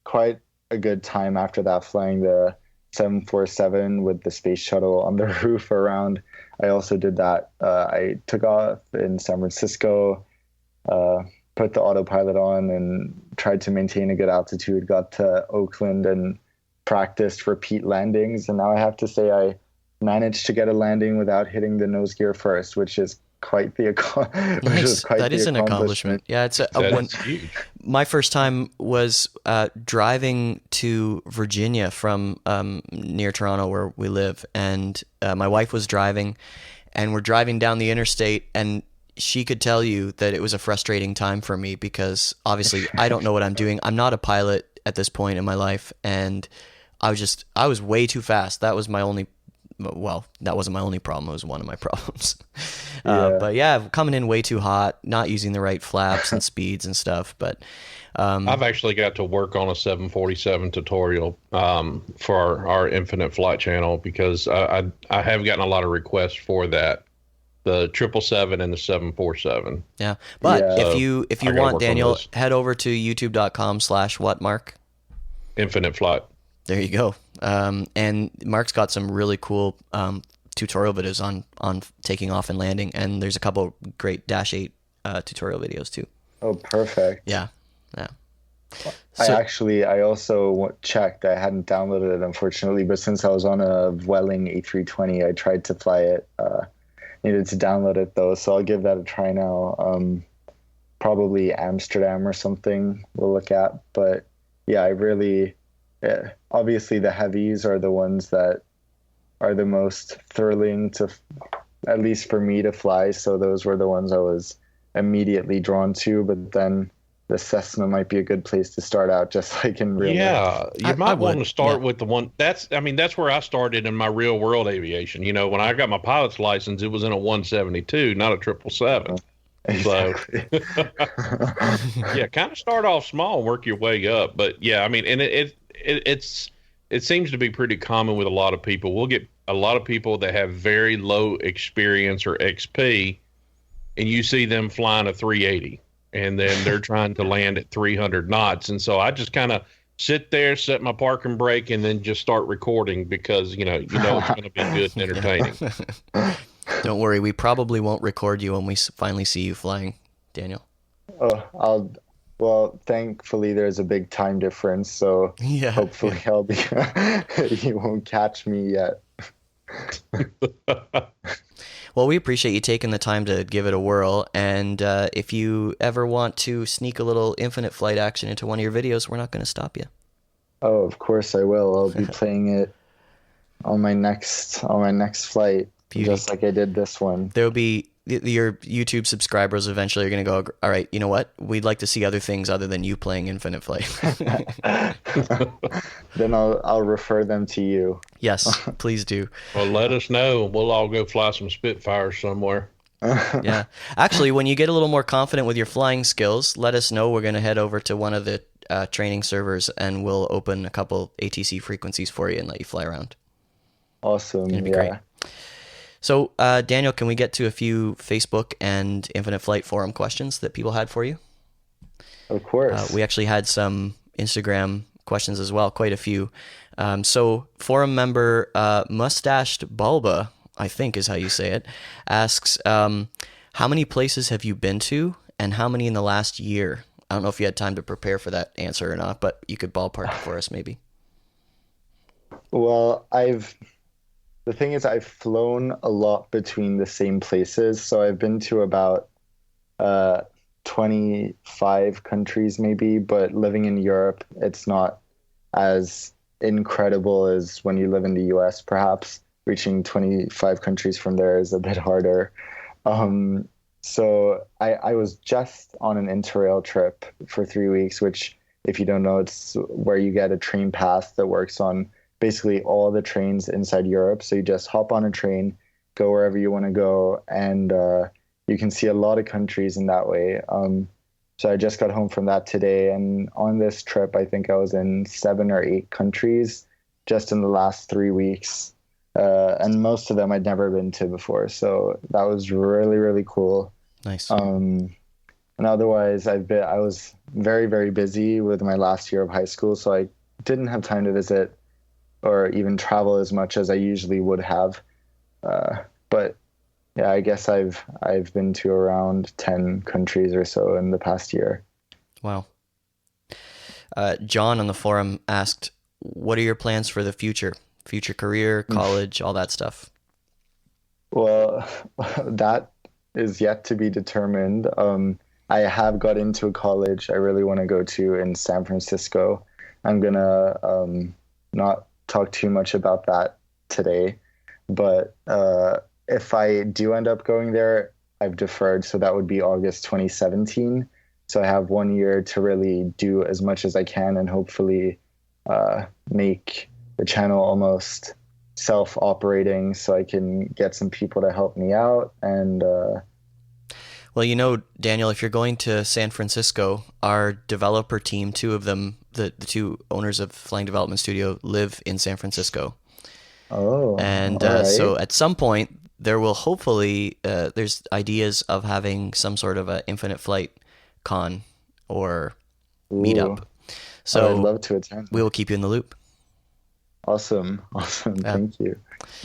quite a good time after that flying the 747 with the space shuttle on the roof around. I also did that. I took off in San Francisco, put the autopilot on, and tried to maintain a good altitude, got to Oakland and practiced repeat landings. And now I have to say I managed to get a landing without hitting the nose gear first, which is quite the that is an accomplishment. Yeah, it's huge. My first time was driving to Virginia from near Toronto, where we live, and my wife was driving, and we're driving down the interstate, and she could tell you that it was a frustrating time for me because obviously I don't know what I'm doing. I'm not a pilot at this point in my life, and I was way too fast. That was my only. Well, that wasn't my only problem. It was one of my problems. But yeah, coming in way too hot, not using the right flaps and speeds and stuff. But I've actually got to work on a 747 tutorial for our Infinite Flight channel because I have gotten a lot of requests for that, the 777 and the 747. Yeah, but Yeah. if you want, Daniel, head over to youtube.com/what, Mark? Infinite Flight. There you go. And Mark's got some really cool tutorial videos on taking off and landing, and there's a couple great Dash 8 tutorial videos too. Oh, perfect. Yeah. I also checked. I hadn't downloaded it, unfortunately, but since I was on a Welling A320, I tried to fly it. Needed to download it though, so I'll give that a try now. Probably Amsterdam or something we'll look at. But yeah, obviously the heavies are the ones that are the most thrilling to, at least for me, to fly. So those were the ones I was immediately drawn to. But then the Cessna might be a good place to start out, just like in real life. You might want to start with the one that's where I started in my real world aviation. When I got my pilot's license, it was in a 172, not a 777. Exactly. So yeah, kind of start off small and work your way up. But yeah, I mean, and it seems to be pretty common with a lot of people. We'll get a lot of people that have very low experience or XP, and you see them flying a 380, and then they're trying to land at 300 knots. And so I just kind of sit there, set my parking brake, and then just start recording because it's going to be good and entertaining. Don't worry, we probably won't record you when we finally see you flying, Daniel. Oh, well, thankfully there's a big time difference, so hopefully I'll be. You won't catch me yet. Well, we appreciate you taking the time to give it a whirl, and if you ever want to sneak a little Infinite Flight action into one of your videos, we're not going to stop you. Oh, of course I will. I'll be playing it on my next flight. Beauty. just like I did this one. There'll be your YouTube subscribers eventually are going to go, all right, you know what? We'd like to see other things other than you playing Infinite Flight. Then I'll refer them to you. Yes, please do. Well, let us know. We'll all go fly some Spitfires somewhere. Yeah. Actually, when you get a little more confident with your flying skills, let us know. We're going to head over to one of the training servers and we'll open a couple ATC frequencies for you and let you fly around. Awesome. It'd be Yeah. great. So, Daniel, can we get to a few Facebook and Infinite Flight forum questions that people had for you? Of course. We actually had some Instagram questions as well, quite a few. So, forum member Mustached Bulba, I think is how you say it, asks, how many places have you been to and how many in the last year? I don't know if you had time to prepare for that answer or not, but you could ballpark it for us maybe. Well, the thing is, I've flown a lot between the same places. So I've been to about 25 countries maybe, but living in Europe, it's not as incredible as when you live in the US, perhaps. Reaching 25 countries from there is a bit harder. So I was just on an Interrail trip for 3 weeks, which, if you don't know, it's where you get a train pass that works on basically all the trains inside Europe. So you just hop on a train, go wherever you want to go, and you can see a lot of countries in that way. So I just got home from that today, and on this trip, I think I was in 7 or 8 countries just in the last 3 weeks. And most of them I'd never been to before. So that was really, really cool. Nice. And otherwise, I was very, very busy with my last year of high school, so I didn't have time to visit or even travel as much as I usually would have. But yeah, I guess I've been to around 10 countries or so in the past year. Wow. John on the forum asked, what are your plans for the future? Future career, college, all that stuff? Well, that is yet to be determined. I have got into a college I really want to go to in San Francisco. I'm going to not talk too much about that today, but if I do end up going there, I've deferred, so that would be August 2017. So I have 1 year to really do as much as I can and hopefully make the channel almost self-operating so I can get some people to help me out. And well, you know, Daniel, if you're going to San Francisco, our developer team, 2 of them, the 2 owners of Flying Development Studio, live in San Francisco. Oh, and all right. So at some point there will hopefully there's ideas of having some sort of a Infinite Flight con or meetup. So I'd love to attend. We will keep you in the loop. Awesome. Thank you.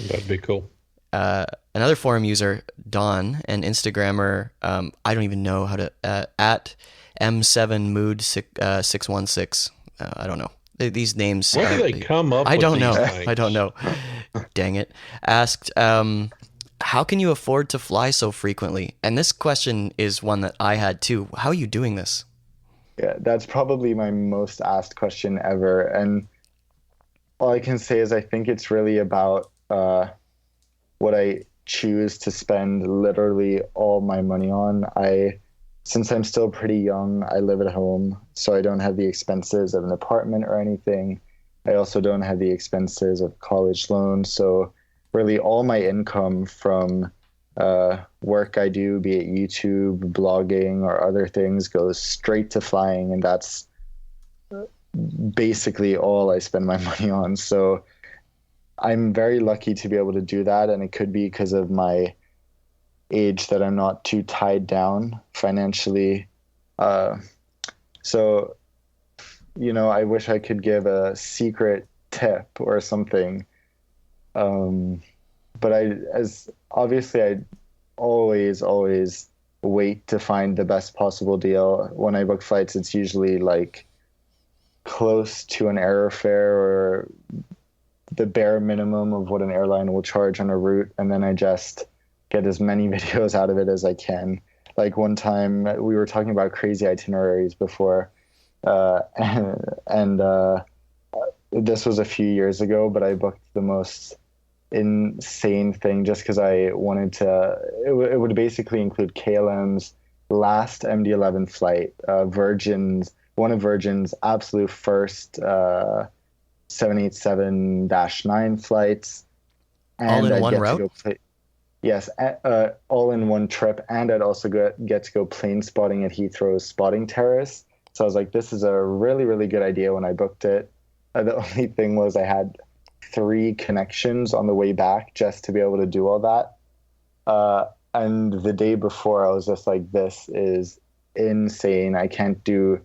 That'd be cool. Another forum user, Don, an Instagrammer, I don't even know how to, at M7Mood616. I don't know. These names. Where do they come up I with don't these know. things? I don't know. Dang it. Asked, how can you afford to fly so frequently? And this question is one that I had too. How are you doing this? Yeah, that's probably my most asked question ever. And all I can say is I think it's really about what I choose to spend literally all my money on. Since I'm still pretty young, I live at home, so I don't have the expenses of an apartment or anything. I also don't have the expenses of college loans. So really all my income from work I do, be it YouTube, blogging, or other things, goes straight to flying. And that's basically all I spend my money on. So I'm very lucky to be able to do that. And it could be because of my age that I'm not too tied down financially. So, I wish I could give a secret tip or something. But I always wait to find the best possible deal. When I book flights, it's usually like close to an airfare or the bare minimum of what an airline will charge on a route. And then I just get as many videos out of it as I can. Like one time we were talking about crazy itineraries before, and this was a few years ago, but I booked the most insane thing just because I wanted to. It would basically include KLM's last MD-11 flight, one of Virgin's absolute first 787-9 flights, and All in I'd one get route? to go play. Yes, all in one trip, and I'd also get to go plane spotting at Heathrow's spotting terrace. So I was like, this is a really, really good idea when I booked it. The only thing was I had 3 connections on the way back just to be able to do all that. And the day before, I was just like, this is insane. I can't do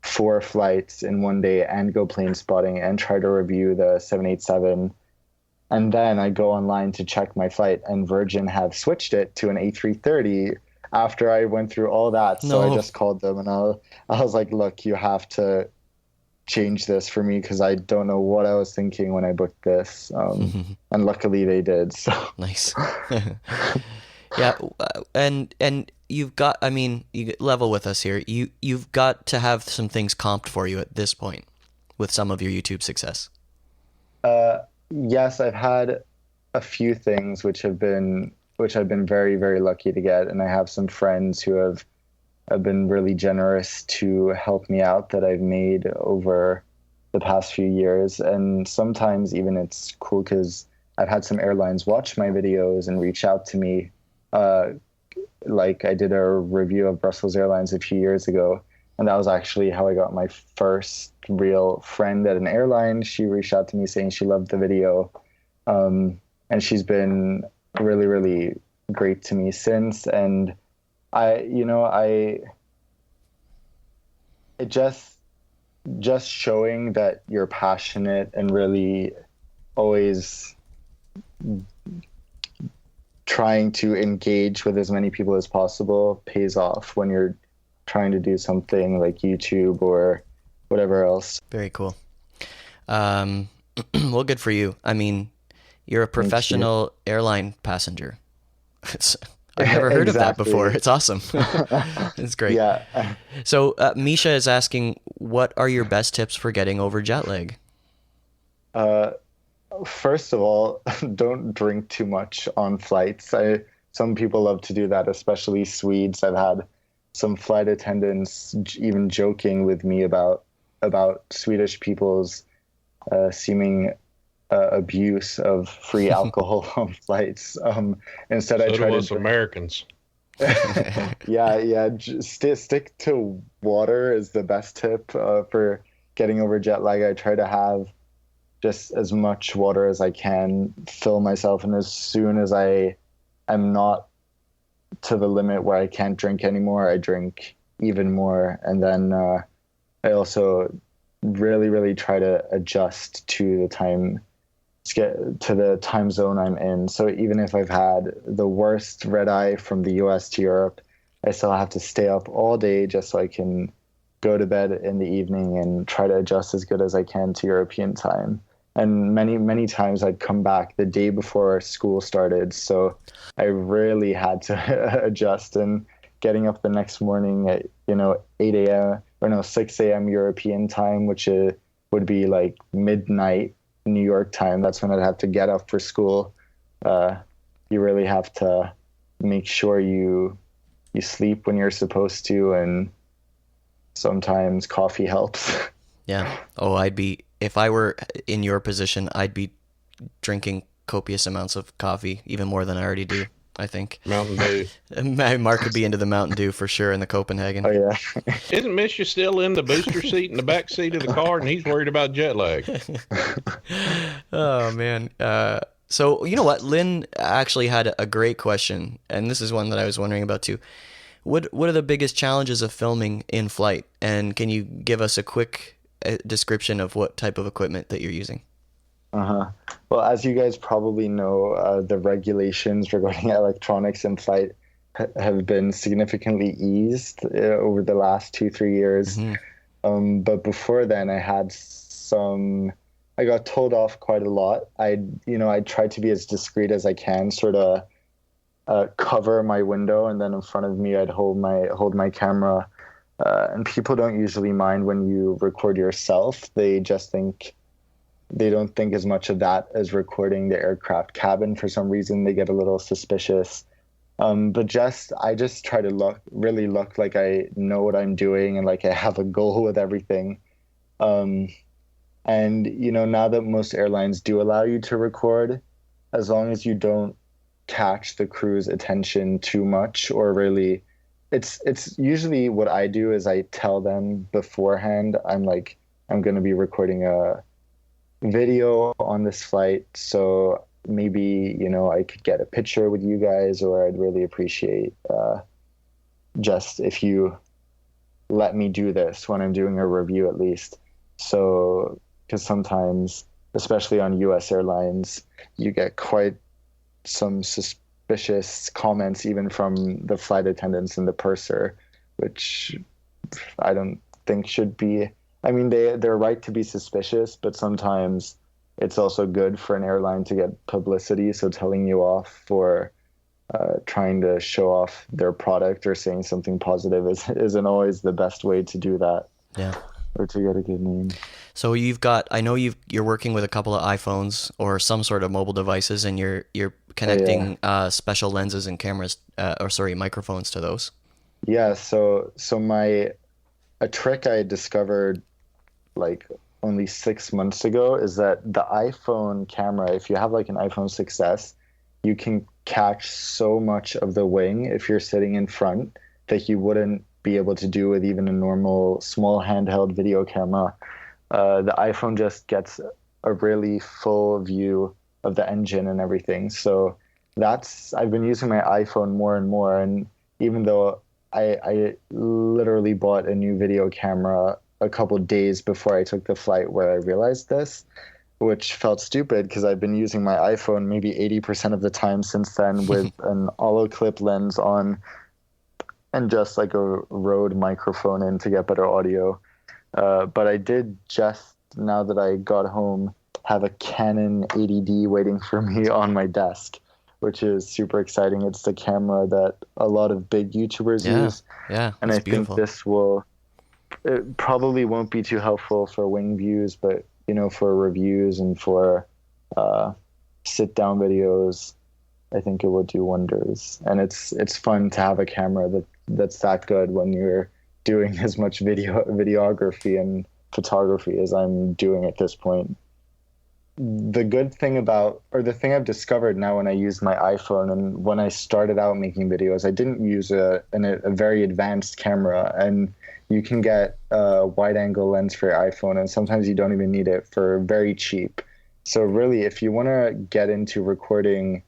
4 flights in one day and go plane spotting and try to review the 787. And then I go online to check my flight, and Virgin have switched it to an A330 after I went through all that. So No. I just called them, and I was like, look, you have to change this for me because I don't know what I was thinking when I booked this. And luckily they did. So Nice. Yeah, and you've got, I mean, you level with us here. You've got to have some things comped for you at this point with some of your YouTube success. yes, I've had a few things which I've been very, very lucky to get, and I have some friends who have been really generous to help me out that I've made over the past few years. And sometimes even it's cool because I've had some airlines watch my videos and reach out to me. Like I did a review of Brussels Airlines a few years ago, and that was actually how I got my first real friend at an airline. She reached out to me saying she loved the video. And she's been really, really great to me since. And it just showing that you're passionate and really always trying to engage with as many people as possible pays off when you're trying to do something like YouTube or whatever else. Very cool. Well, good for you. I mean, you're a professional airline passenger. I've never heard of that before. It's awesome. It's great. Yeah. So Misha is asking, what are your best tips for getting over jet lag? First of all, don't drink too much on flights. Some people love to do that, especially Swedes. I've had some flight attendants even joking with me about Swedish people's seeming abuse of free alcohol on flights. Instead, I try to Americans. Yeah. Stick to water is the best tip for getting over jet lag. I try to have just as much water as I can, fill myself, and as soon as I am not to the limit where I can't drink anymore, I drink even more. And then I also really, really try to adjust to the time zone I'm in. So even if I've had the worst red eye from the US to Europe, I still have to stay up all day just so I can go to bed in the evening and try to adjust as good as I can to European time. And many, many times I'd come back the day before school started. So I really had to adjust, and getting up the next morning at, 6 a.m. European time, which would be like midnight New York time. That's when I'd have to get up for school. You really have to make sure you sleep when you're supposed to, and sometimes coffee helps. Yeah. Oh, if I were in your position, I'd be drinking copious amounts of coffee, even more than I already do, I think. Mountain Dew. Mark could be into the Mountain Dew for sure in the Copenhagen. Oh, yeah. Isn't Misha still in the booster seat in the back seat of the car, and he's worried about jet lag? Oh, man. So, you know what? Lynn actually had a great question, and this is one that I was wondering about too. What are the biggest challenges of filming in flight? And can you give us a quick description of what type of equipment that you're using? Well, as you guys probably know, the regulations regarding electronics in flight have been significantly eased over the last 2-3 years. Mm-hmm. But before then, I got told off quite a lot. I tried to be as discreet as I can, sort of cover my window, and then in front of me, I'd hold my camera. And people don't usually mind when you record yourself. They just think they don't think as much of that as recording the aircraft cabin. For some reason, they get a little suspicious. But I just try to really look like I know what I'm doing and like I have a goal with everything. Um, and now that most airlines do allow you to record, as long as you don't catch the crew's attention too much, or really, it's usually what I do is I tell them beforehand, I'm like, I'm going to be recording a video on this flight, so maybe I could get a picture with you guys, or I'd really appreciate just if you let me do this when I'm doing a review at least. So, because sometimes, especially on US airlines, you get quite some suspicious comments even from the flight attendants and the purser, which I don't think should be. I mean, they're right to be suspicious, but sometimes it's also good for an airline to get publicity. So telling you off for trying to show off their product or saying something positive isn't always the best way to do that. Yeah. Or to get a good name. So I know you're working with a couple of iPhones or some sort of mobile devices, and you're connecting special lenses and cameras, microphones to those. Yeah. So a trick I discovered like only 6 months ago is that the iPhone camera, if you have like an iPhone 6S, you can catch so much of the wing if you're sitting in front that you wouldn't be able to do with even a normal small handheld video camera. The iPhone just gets a really full view of the engine and everything. So I've been using my iPhone more and more. And even though I literally bought a new video camera a couple days before I took the flight where I realized this, which felt stupid because I've been using my iPhone maybe 80% of the time since then with an hollow clip lens on and just like a Rode microphone in to get better audio. But I did just, now that I got home, have a Canon 80D waiting for me on my desk, which is super exciting. It's the camera that a lot of big YouTubers use. Yeah, and I beautiful. think it probably won't be too helpful for wing views, but for reviews and for sit down videos, I think it will do wonders. And it's fun to have a camera that's that good when you're doing as much videography and photography as I'm doing at this point. The thing I've discovered now when I use my iPhone, and when I started out making videos, I didn't use a very advanced camera, and you can get a wide angle lens for your iPhone, and sometimes you don't even need it for very cheap. So really, if you want to get into recording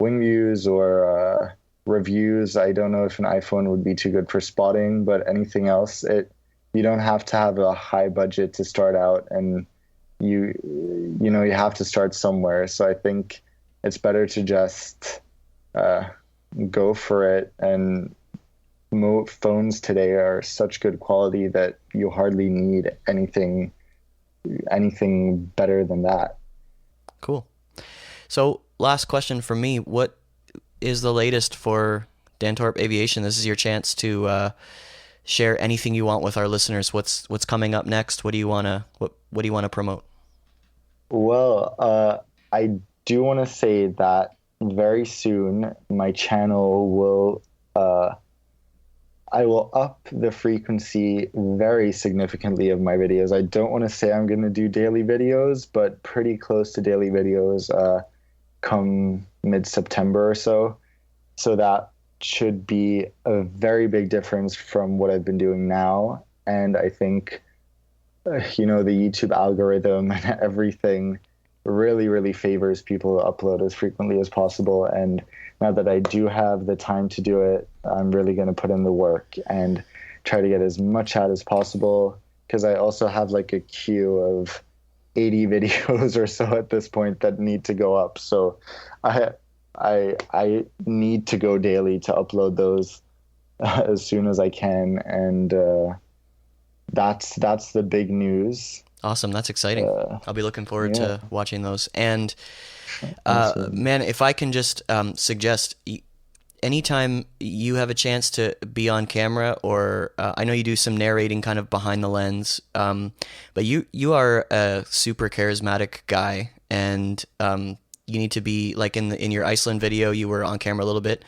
wing views or reviews, I don't know if an iPhone would be too good for spotting, but anything else, you don't have to have a high budget to start out, and you have to start somewhere. So I think it's better to just go for it. And phones today are such good quality that you hardly need anything better than that. Cool. So last question from me. What is the latest for Dantorp Aviation? This is your chance to share anything you want with our listeners. What's coming up next? What do you want to promote? Well, I do want to say that very soon my channel will I will up the frequency very significantly of my videos. I don't want to say I'm going to do daily videos, but pretty close to daily videos come mid-September or so. So that should be a very big difference from what I've been doing now. And I think, the YouTube algorithm and everything really, really favors people to upload as frequently as possible. And now that I do have the time to do it, I'm really going to put in the work and try to get as much out as possible, because I also have like a queue of 80 videos or so at this point that need to go up. So I need to go daily to upload those as soon as I can. And that's the big news. Awesome. That's exciting. I'll be looking forward to watching those. And Awesome. man, if I can just suggest, anytime you have a chance to be on camera, or I know you do some narrating kind of behind the lens, but you are a super charismatic guy, and you need to be like in your Iceland video, you were on camera a little bit.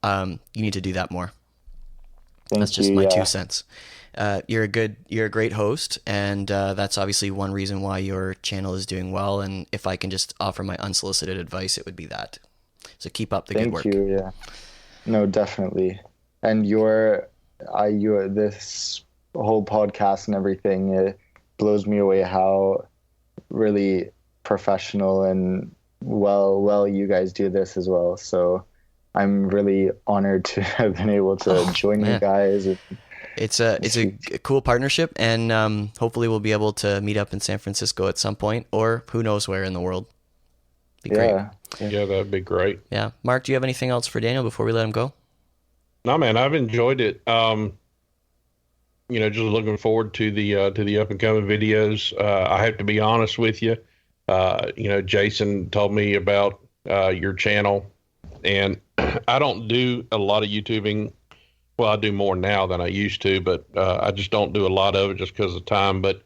You need to do that more. That's just my 2 cents. You're a great host, and that's obviously one reason why your channel is doing well. And if I can just offer my unsolicited advice, it would be that. So keep up the good work. Thank you. Yeah. No, definitely. And this whole podcast and everything, it blows me away how really professional and well you guys do this as well. So I'm really honored to have been able to join you guys. It's a cool partnership, and hopefully we'll be able to meet up in San Francisco at some point, or who knows where in the world. Be great. Yeah, that'd be great. Yeah. Mark, do you have anything else for Daniel before we let him go? No, man, I've enjoyed it. Just looking forward to the up and coming videos. I have to be honest with you. Jason told me about your channel, and I don't do a lot of YouTubing. Well, I do more now than I used to, but I just don't do a lot of it just because of time. But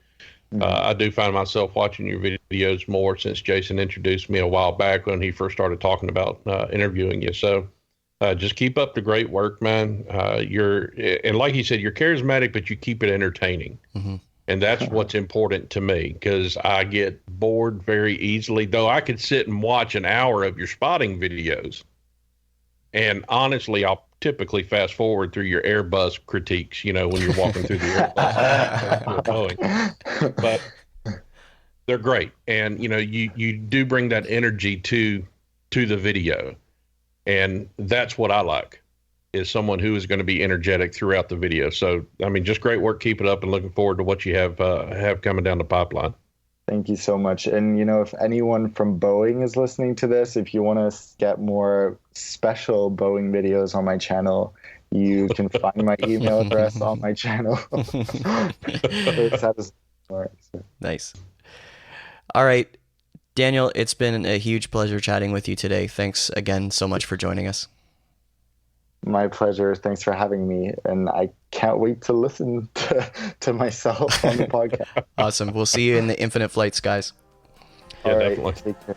I do find myself watching your videos more since Jason introduced me a while back when he first started talking about interviewing you. So just keep up the great work, man. And like he said, you're charismatic, but you keep it entertaining. Mm-hmm. And that's what's important to me, because I get bored very easily, though I could sit and watch an hour of your spotting videos. And honestly, I'll typically fast forward through your Airbus critiques, when you're walking through the Airbus. But they're great. And, you do bring that energy to the video. And that's what I like, is someone who is going to be energetic throughout the video. So, I mean, just great work. Keep it up, and looking forward to what you have coming down the pipeline. Thank you so much. And, if anyone from Boeing is listening to this, if you want to get more special Boeing videos on my channel, you can find my email address on my channel. Nice. All right, Daniel, it's been a huge pleasure chatting with you today. Thanks again so much for joining us. My pleasure. Thanks for having me. And I can't wait to listen to myself on the podcast. Awesome. We'll see you in the Infinite Flights, guys. Yeah, all right, definitely. take care.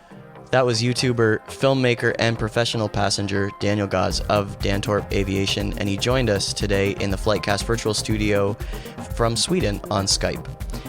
That was YouTuber, filmmaker, and professional passenger Daniel Gau of Dantorp Aviation, and he joined us today in the FlightCast virtual studio from Sweden on Skype.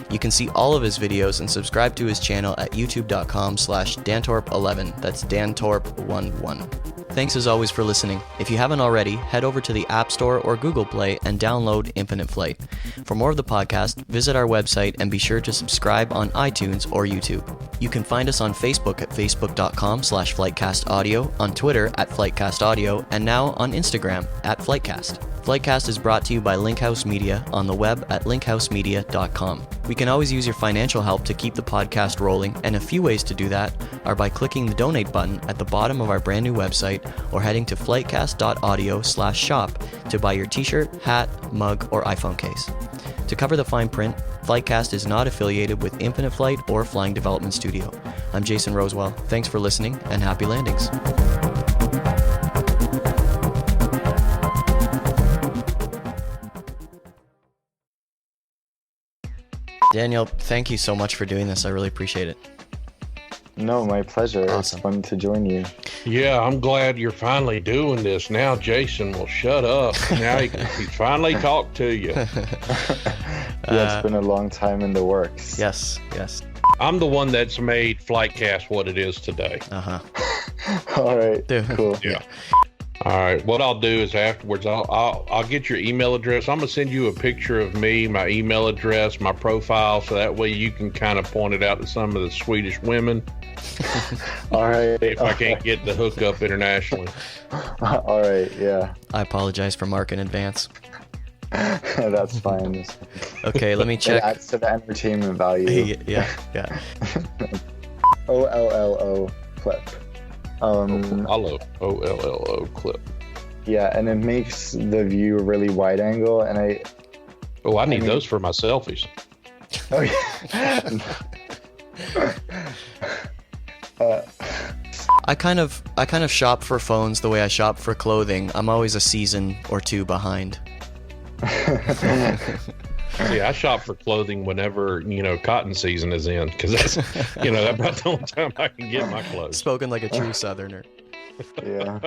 You can see all of his videos and subscribe to his channel at youtube.com/Dantorp11. That's Dantorp11. Thanks as always for listening. If you haven't already, head over to the App Store or Google Play and download Infinite Flight. For more of the podcast, visit our website and be sure to subscribe on iTunes or YouTube. You can find us on Facebook at facebook.com/FlightCastAudio, on Twitter at FlightCastAudio, and now on Instagram at FlightCast. FlightCast is brought to you by Linkhouse Media on the web at linkhousemedia.com. We can always use your financial help to keep the podcast rolling, and a few ways to do that are by clicking the donate button at the bottom of our brand new website, or heading to flightcast.audio/shop to buy your t-shirt, hat, mug, or iPhone case. To cover the fine print, FlightCast is not affiliated with Infinite Flight or Flying Development Studio. I'm Jason Rosewell. Thanks for listening, and happy landings. Daniel, thank you so much for doing this. I really appreciate it. No, my pleasure. Awesome. It's fun to join you. Yeah, I'm glad you're finally doing this. Now Jason will shut up. Now he's finally talked to you. Yeah, it's been a long time in the works. Yes. I'm the one that's made FlightCast what it is today. Uh-huh. All right, cool. Yeah. All right. What I'll do is afterwards, I'll get your email address. I'm gonna send you a picture of me, my email address, my profile, so that way you can kind of point it out to some of the Swedish women. All right. If I can't get the hookup internationally. All right. Yeah. I apologize for Mark in advance. That's fine. Okay, let me check. It adds to the entertainment value. Yeah. OLLO clip. OLLO clip. Yeah, and it makes the view really wide angle, and I need those for my selfies. Oh yeah. I kind of shop for phones the way I shop for clothing. I'm always a season or two behind. See, I shop for clothing whenever, cotton season is in, because that's, that's about the only time I can get my clothes. Spoken like a true Southerner. Yeah.